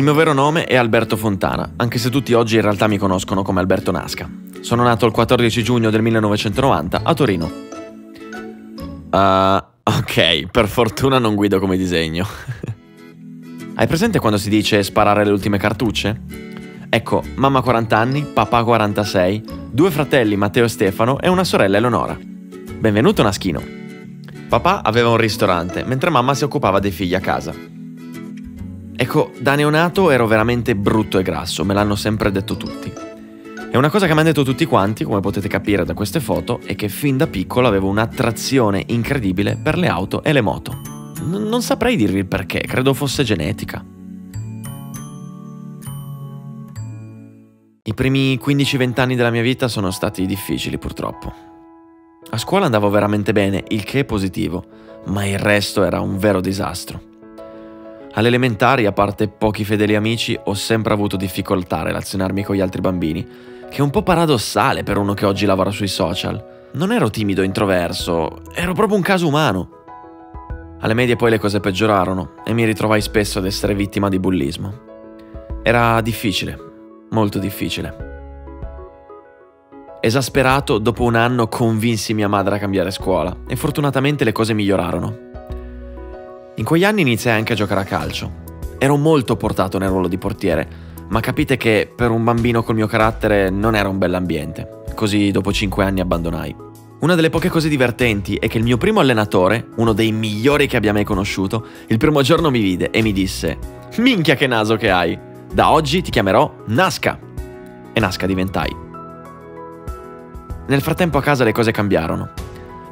mio vero nome è Alberto Fontana, anche se tutti oggi in realtà mi conoscono come Alberto Nasca. Sono nato il 14 giugno del 1990 a Torino. Ok, per fortuna non guido come disegno. Hai presente quando si dice sparare le ultime cartucce? Ecco, mamma 40 anni, papà 46, 2 fratelli Matteo e Stefano e una sorella Eleonora. Benvenuto Naschino. Papà aveva un ristorante, mentre mamma si occupava dei figli a casa. Ecco, da neonato ero veramente brutto e grasso, me l'hanno sempre detto tutti. E una cosa che mi hanno detto tutti quanti, come potete capire da queste foto, è che fin da piccolo avevo un'attrazione incredibile per le auto e le moto. Non saprei dirvi il perché, credo fosse genetica. I primi 15-20 anni della mia vita sono stati difficili purtroppo. A scuola andavo veramente bene, il che è positivo, ma il resto era un vero disastro. Alle elementari, a parte pochi fedeli amici, ho sempre avuto difficoltà a relazionarmi con gli altri bambini, che è un po' paradossale per uno che oggi lavora sui social. Non ero timido o introverso, ero proprio un caso umano. Alle medie poi le cose peggiorarono e mi ritrovai spesso ad essere vittima di bullismo. Era difficile, molto difficile. Esasperato, dopo un anno convinsi mia madre a cambiare scuola e fortunatamente le cose migliorarono. In quegli anni iniziai anche a giocare a calcio. Ero molto portato nel ruolo di portiere, ma capite che per un bambino col mio carattere non era un bell'ambiente. Così dopo 5 anni abbandonai. Una delle poche cose divertenti è che il mio primo allenatore, uno dei migliori che abbia mai conosciuto, il primo giorno mi vide e mi disse: «Minchia che naso che hai! Da oggi ti chiamerò Nasca!» E Nasca diventai. Nel frattempo a casa le cose cambiarono.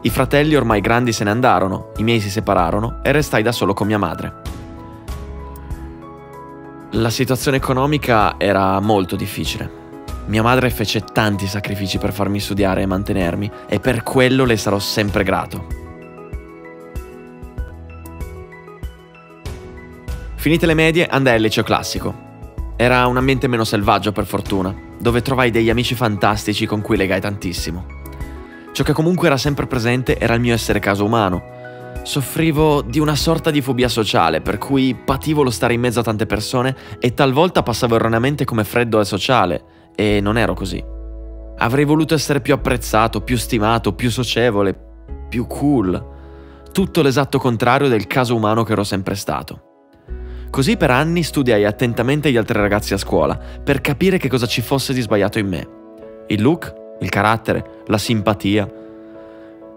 I fratelli ormai grandi se ne andarono, i miei si separarono e restai da solo con mia madre. La situazione economica era molto difficile. Mia madre fece tanti sacrifici per farmi studiare e mantenermi, e per quello le sarò sempre grato. Finite le medie, andai al liceo classico. Era un ambiente meno selvaggio per fortuna, dove trovai degli amici fantastici con cui legai tantissimo. Ciò che comunque era sempre presente era il mio essere caso umano. Soffrivo di una sorta di fobia sociale, per cui pativo lo stare in mezzo a tante persone e talvolta passavo erroneamente come freddo e sociale, e non ero così. Avrei voluto essere più apprezzato, più stimato, più socievole, più cool. Tutto l'esatto contrario del caso umano che ero sempre stato. Così per anni studiai attentamente gli altri ragazzi a scuola, per capire che cosa ci fosse di sbagliato in me. Il look, il carattere, la simpatia.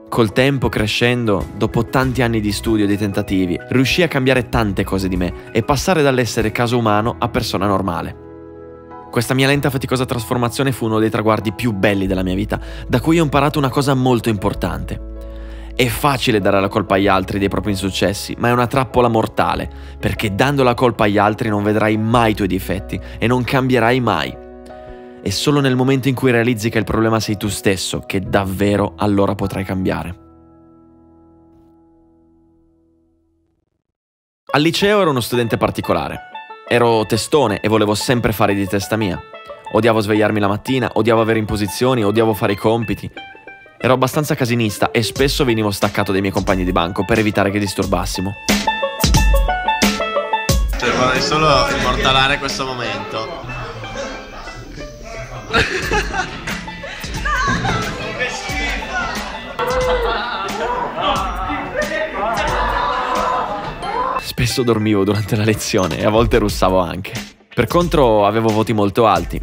Col tempo, crescendo, dopo tanti anni di studio e di tentativi, riuscii a cambiare tante cose di me e passare dall'essere caso umano a persona normale. Questa mia lenta e faticosa trasformazione fu uno dei traguardi più belli della mia vita, da cui ho imparato una cosa molto importante. È facile dare la colpa agli altri dei propri insuccessi, ma è una trappola mortale, perché dando la colpa agli altri non vedrai mai i tuoi difetti e non cambierai mai. È solo nel momento in cui realizzi che il problema sei tu stesso che davvero allora potrai cambiare. Al liceo ero uno studente particolare. Ero testone e volevo sempre fare di testa mia. Odiavo svegliarmi la mattina, odiavo avere imposizioni, odiavo fare i compiti. Ero abbastanza casinista e spesso venivo staccato dai miei compagni di banco per evitare che disturbassimo. Cioè, vorrei solo immortalare questo momento. Spesso dormivo durante la lezione e a volte russavo anche. Per contro avevo voti molto alti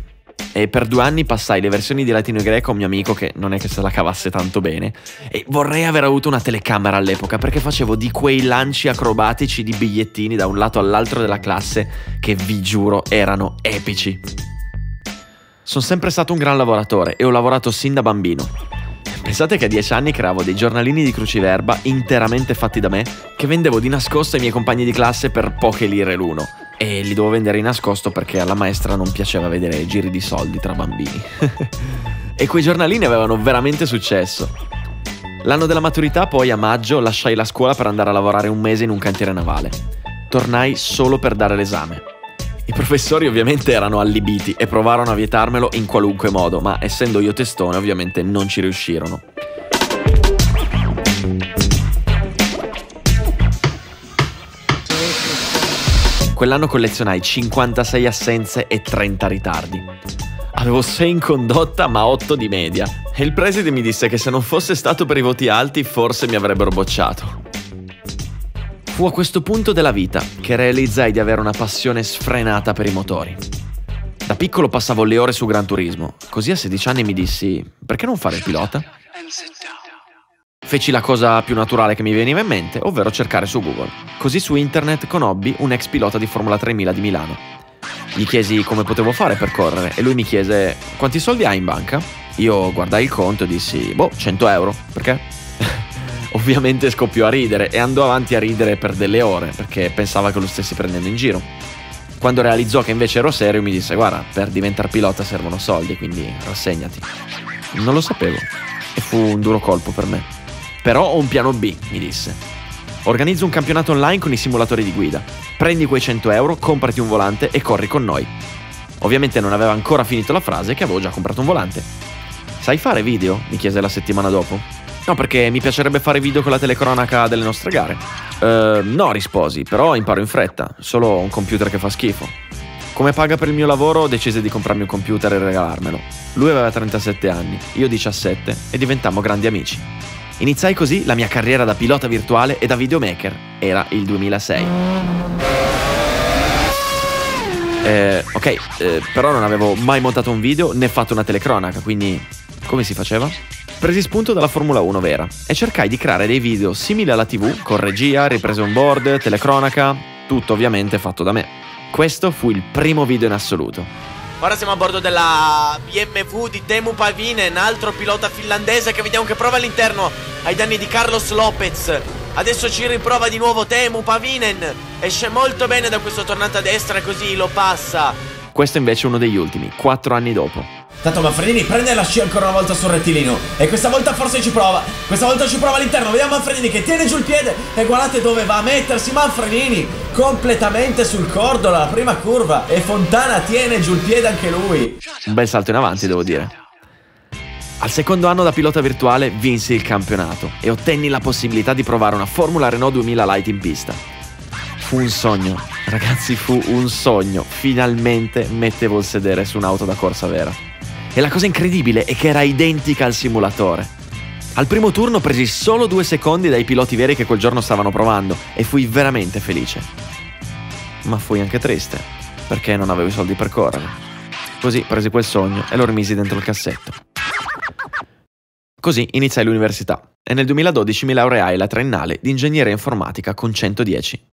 e per 2 anni passai le versioni di latino e greco a un mio amico che non è che se la cavasse tanto bene, e vorrei aver avuto una telecamera all'epoca perché facevo di quei lanci acrobatici di bigliettini da un lato all'altro della classe che vi giuro erano epici. Sono sempre stato un gran lavoratore e ho lavorato sin da bambino. Pensate che a 10 anni creavo dei giornalini di cruciverba interamente fatti da me che vendevo di nascosto ai miei compagni di classe per poche lire l'uno. E li dovevo vendere di nascosto perché alla maestra non piaceva vedere giri di soldi tra bambini. E quei giornalini avevano veramente successo. L'anno della maturità poi, a maggio, lasciai la scuola per andare a lavorare un mese in un cantiere navale. Tornai solo per dare l'esame. I professori ovviamente erano allibiti e provarono a vietarmelo in qualunque modo, ma essendo io testone ovviamente non ci riuscirono. Quell'anno collezionai 56 assenze e 30 ritardi. Avevo 6 in condotta ma 8 di media e il preside mi disse che se non fosse stato per i voti alti forse mi avrebbero bocciato. Fu a questo punto della vita che realizzai di avere una passione sfrenata per i motori. Da piccolo passavo le ore su Gran Turismo, così a 16 anni mi dissi: perché non fare il pilota? Feci la cosa più naturale che mi veniva in mente, ovvero cercare su Google. Così su internet conobbi un ex pilota di Formula 3000 di Milano. Gli chiesi come potevo fare per correre e lui mi chiese: quanti soldi hai in banca? Io guardai il conto e dissi: 100 euro, perché? Ovviamente scoppiò a ridere e andò avanti a ridere per delle ore perché pensava che lo stessi prendendo in giro. Quando realizzò che invece ero serio mi disse: guarda, per diventare pilota servono soldi, quindi rassegnati. Non lo sapevo e fu un duro colpo per me. Però ho un piano B, mi disse. Organizzo un campionato online con i simulatori di guida. Prendi quei 100 euro, comprati un volante e corri con noi. Ovviamente non aveva ancora finito la frase che avevo già comprato un volante. Sai fare video? Mi chiese la settimana dopo. No, perché mi piacerebbe fare video con la telecronaca delle nostre gare. No, risposi, però imparo in fretta, solo un computer che fa schifo. Come paga per il mio lavoro decise di comprarmi un computer e regalarmelo. Lui aveva 37 anni, io 17 e diventammo grandi amici. Iniziai così la mia carriera da pilota virtuale e da videomaker. Era il 2006. Però non avevo mai montato un video né fatto una telecronaca, quindi come si faceva? Presi spunto dalla Formula 1 vera e cercai di creare dei video simili alla TV, con regia, riprese on board, telecronaca, tutto ovviamente fatto da me. Questo fu il primo video in assoluto. Ora siamo a bordo della BMW di Teemu Pavinen, altro pilota finlandese che vediamo che prova all'interno ai danni di Carlos Lopez. Adesso ci riprova di nuovo Teemu Pavinen, esce molto bene da questo tornante a destra e così lo passa. Questo invece è uno degli ultimi, 4 anni dopo. Tanto Manfredini prende la scia ancora una volta sul rettilineo e questa volta forse ci prova. Questa volta ci prova all'interno. Vediamo Manfredini che tiene giù il piede e guardate dove va a mettersi Manfredini, completamente sul cordolo alla prima curva, e Fontana tiene giù il piede anche lui. Un bel salto in avanti, devo dire. Al secondo anno da pilota virtuale vinsi il campionato e ottenni la possibilità di provare una Formula Renault 2000 Light in pista. Fu un sogno, ragazzi, fu un sogno. Finalmente mettevo il sedere su un'auto da corsa vera. E la cosa incredibile è che era identica al simulatore. Al primo turno presi solo 2 secondi dai piloti veri che quel giorno stavano provando e fui veramente felice. Ma fui anche triste, perché non avevo i soldi per correre. Così presi quel sogno e lo rimisi dentro il cassetto. Così iniziai l'università e nel 2012 mi laureai alla triennale di ingegneria informatica con 110.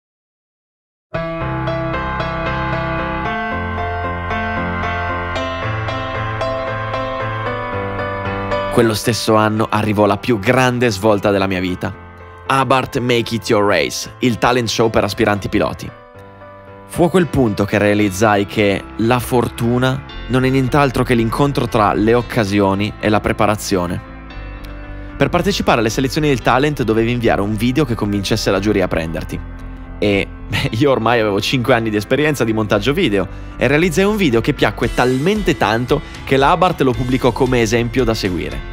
Quello stesso anno arrivò la più grande svolta della mia vita. Abarth Make It Your Race, il talent show per aspiranti piloti. Fu a quel punto che realizzai che la fortuna non è nient'altro che l'incontro tra le occasioni e la preparazione. Per partecipare alle selezioni del talent dovevi inviare un video che convincesse la giuria a prenderti. E io ormai avevo 5 anni di esperienza di montaggio video e realizzai un video che piacque talmente tanto che la Abarth lo pubblicò come esempio da seguire.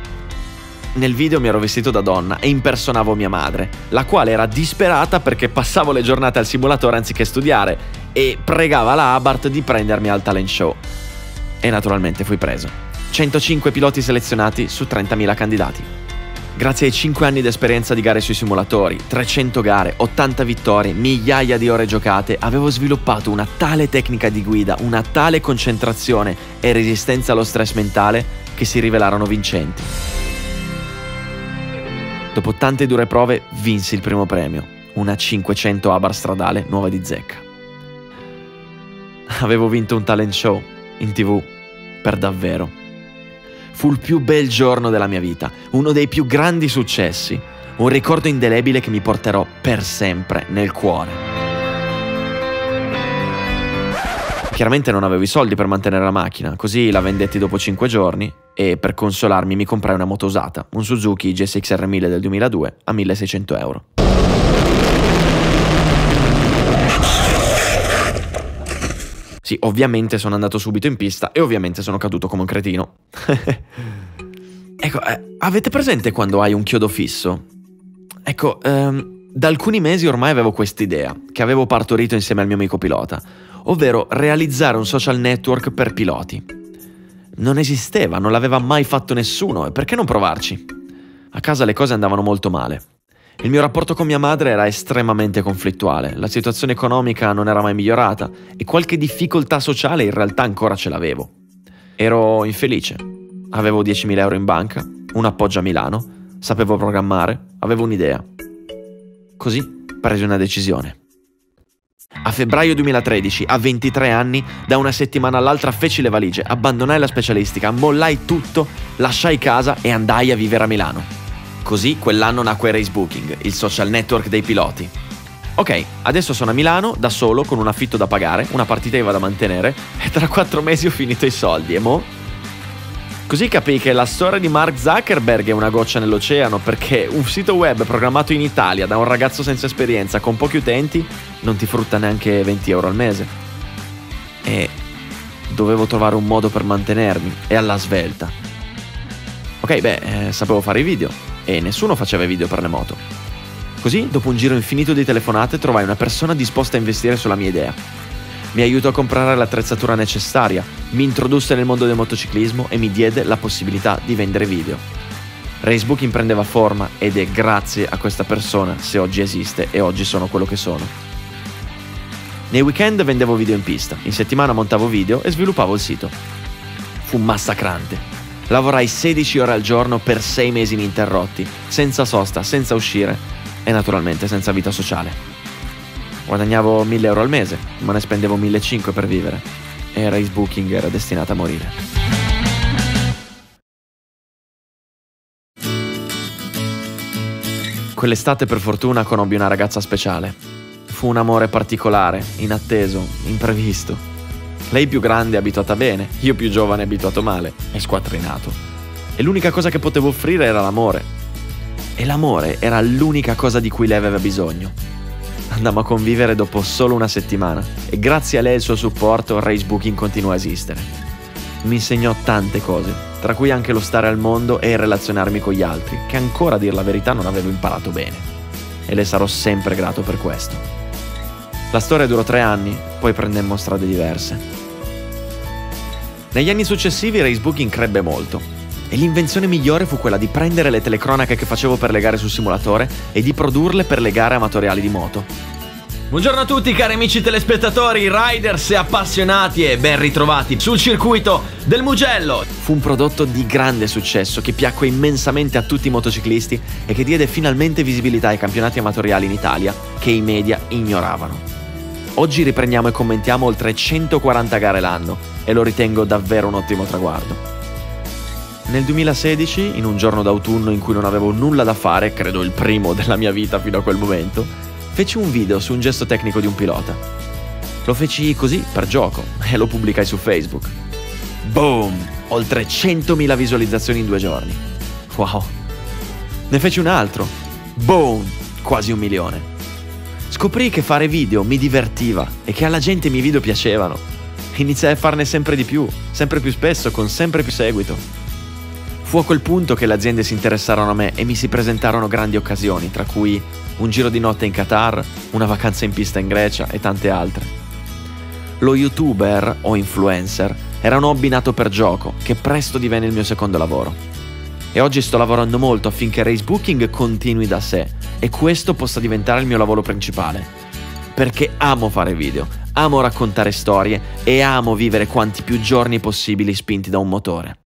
Nel video mi ero vestito da donna e impersonavo mia madre, la quale era disperata perché passavo le giornate al simulatore anziché studiare e pregava la Abarth di prendermi al talent show. E naturalmente fui preso. 105 piloti selezionati su 30.000 candidati. Grazie ai 5 anni di esperienza di gare sui simulatori, 300 gare, 80 vittorie, migliaia di ore giocate, avevo sviluppato una tale tecnica di guida, una tale concentrazione e resistenza allo stress mentale che si rivelarono vincenti. Dopo tante dure prove vinsi il primo premio, una 500 Abarth stradale nuova di zecca. Avevo vinto un talent show in TV, per davvero. Fu il più bel giorno della mia vita, uno dei più grandi successi, un ricordo indelebile che mi porterò per sempre nel cuore. Chiaramente non avevo i soldi per mantenere la macchina, così la vendetti dopo 5 giorni e per consolarmi mi comprai una moto usata, un Suzuki GSX-R 1000 del 2002 a 1.600 euro. Sì, ovviamente sono andato subito in pista e ovviamente sono caduto come un cretino. Ecco, avete presente quando hai un chiodo fisso? Ecco, Da alcuni mesi ormai avevo quest'idea, che avevo partorito insieme al mio amico pilota, ovvero realizzare un social network per piloti. Non esisteva, non l'aveva mai fatto nessuno, e perché non provarci? A casa le cose andavano molto male. Il mio rapporto con mia madre era estremamente conflittuale, la situazione economica non era mai migliorata e qualche difficoltà sociale in realtà ancora ce l'avevo. Ero infelice, avevo 10.000 euro in banca, un appoggio a Milano, sapevo programmare, avevo un'idea. Così presi una decisione. A febbraio 2013, a 23 anni, da una settimana all'altra feci le valigie, abbandonai la specialistica, mollai tutto, lasciai casa e andai a vivere a Milano. Così quell'anno nacque Racebooking, il social network dei piloti. Ok, adesso sono a Milano, da solo, con un affitto da pagare, una partita IVA da mantenere e tra 4 mesi ho finito i soldi, e mo? Così capii che la storia di Mark Zuckerberg è una goccia nell'oceano, perché un sito web programmato in Italia da un ragazzo senza esperienza con pochi utenti non ti frutta neanche 20 euro al mese. E dovevo trovare un modo per mantenermi, e alla svelta. Ok, sapevo fare i video. E nessuno faceva i video per le moto. Così, dopo un giro infinito di telefonate, trovai una persona disposta a investire sulla mia idea. Mi aiutò a comprare l'attrezzatura necessaria, mi introdusse nel mondo del motociclismo e mi diede la possibilità di vendere video. Racebooking prendeva forma ed è grazie a questa persona se oggi esiste e oggi sono quello che sono. Nei weekend vendevo video in pista, in settimana montavo video e sviluppavo il sito. Fu massacrante. Lavorai 16 ore al giorno per 6 mesi ininterrotti, senza sosta, senza uscire e naturalmente senza vita sociale. Guadagnavo 1.000 euro al mese, ma ne spendevo 1.500 per vivere e Racebooking era destinata a morire. Quell'estate per fortuna conobbi una ragazza speciale. Fu un amore particolare, inatteso, imprevisto. Lei più grande abituata bene, io più giovane abituato male e squattrinato. E l'unica cosa che potevo offrire era l'amore. E l'amore era l'unica cosa di cui lei aveva bisogno. Andammo a convivere dopo solo una settimana e grazie a lei e il suo supporto Racebooking continuò a esistere. Mi insegnò tante cose, tra cui anche lo stare al mondo e il relazionarmi con gli altri, che ancora a dir la verità non avevo imparato bene. E le sarò sempre grato per questo. La storia durò 3 anni, poi prendemmo strade diverse. Negli anni successivi Racebooking crebbe molto e l'invenzione migliore fu quella di prendere le telecronache che facevo per le gare sul simulatore e di produrle per le gare amatoriali di moto. Buongiorno a tutti cari amici telespettatori, riders e appassionati e ben ritrovati sul circuito del Mugello. Fu un prodotto di grande successo che piacque immensamente a tutti i motociclisti e che diede finalmente visibilità ai campionati amatoriali in Italia che i media ignoravano. Oggi riprendiamo e commentiamo oltre 140 gare l'anno e lo ritengo davvero un ottimo traguardo. Nel 2016, in un giorno d'autunno in cui non avevo nulla da fare, credo il primo della mia vita fino a quel momento, feci un video su un gesto tecnico di un pilota. Lo feci così, per gioco, e lo pubblicai su Facebook. Boom! Oltre 100.000 visualizzazioni in 2 giorni. Wow! Ne feci un altro. Boom! Quasi 1 milione. Scoprì che fare video mi divertiva e che alla gente i miei video piacevano. Iniziai a farne sempre di più, sempre più spesso, con sempre più seguito. Fu a quel punto che le aziende si interessarono a me e mi si presentarono grandi occasioni, tra cui un giro di notte in Qatar, una vacanza in pista in Grecia e tante altre. Lo youtuber o influencer era un hobby nato per gioco, che presto divenne il mio secondo lavoro. E oggi sto lavorando molto affinché Racebooking continui da sé e questo possa diventare il mio lavoro principale. Perché amo fare video, amo raccontare storie e amo vivere quanti più giorni possibili spinti da un motore.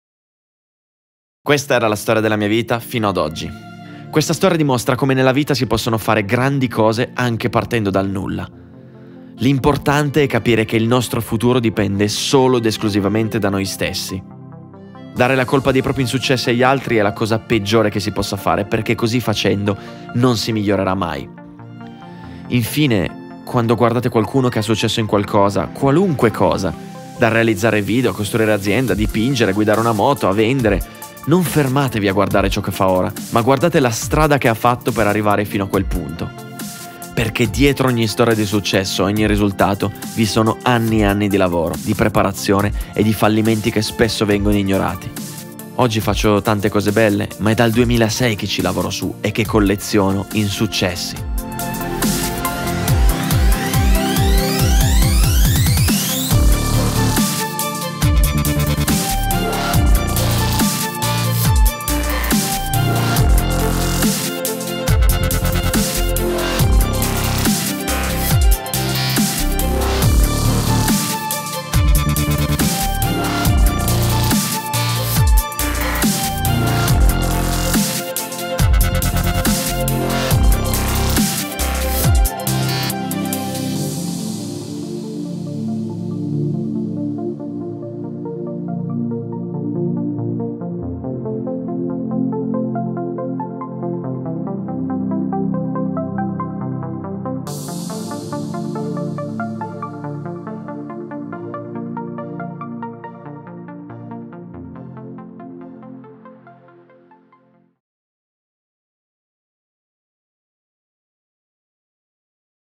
Questa era la storia della mia vita fino ad oggi. Questa storia dimostra come nella vita si possono fare grandi cose anche partendo dal nulla. L'importante è capire che il nostro futuro dipende solo ed esclusivamente da noi stessi. Dare la colpa dei propri insuccessi agli altri è la cosa peggiore che si possa fare, perché così facendo non si migliorerà mai. Infine, quando guardate qualcuno che ha successo in qualcosa, qualunque cosa, da realizzare video, costruire azienda, dipingere, guidare una moto, a vendere, non fermatevi a guardare ciò che fa ora, ma guardate la strada che ha fatto per arrivare fino a quel punto. Perché dietro ogni storia di successo, ogni risultato, vi sono anni e anni di lavoro, di preparazione e di fallimenti che spesso vengono ignorati. Oggi faccio tante cose belle, ma è dal 2006 che ci lavoro su e che colleziono insuccessi.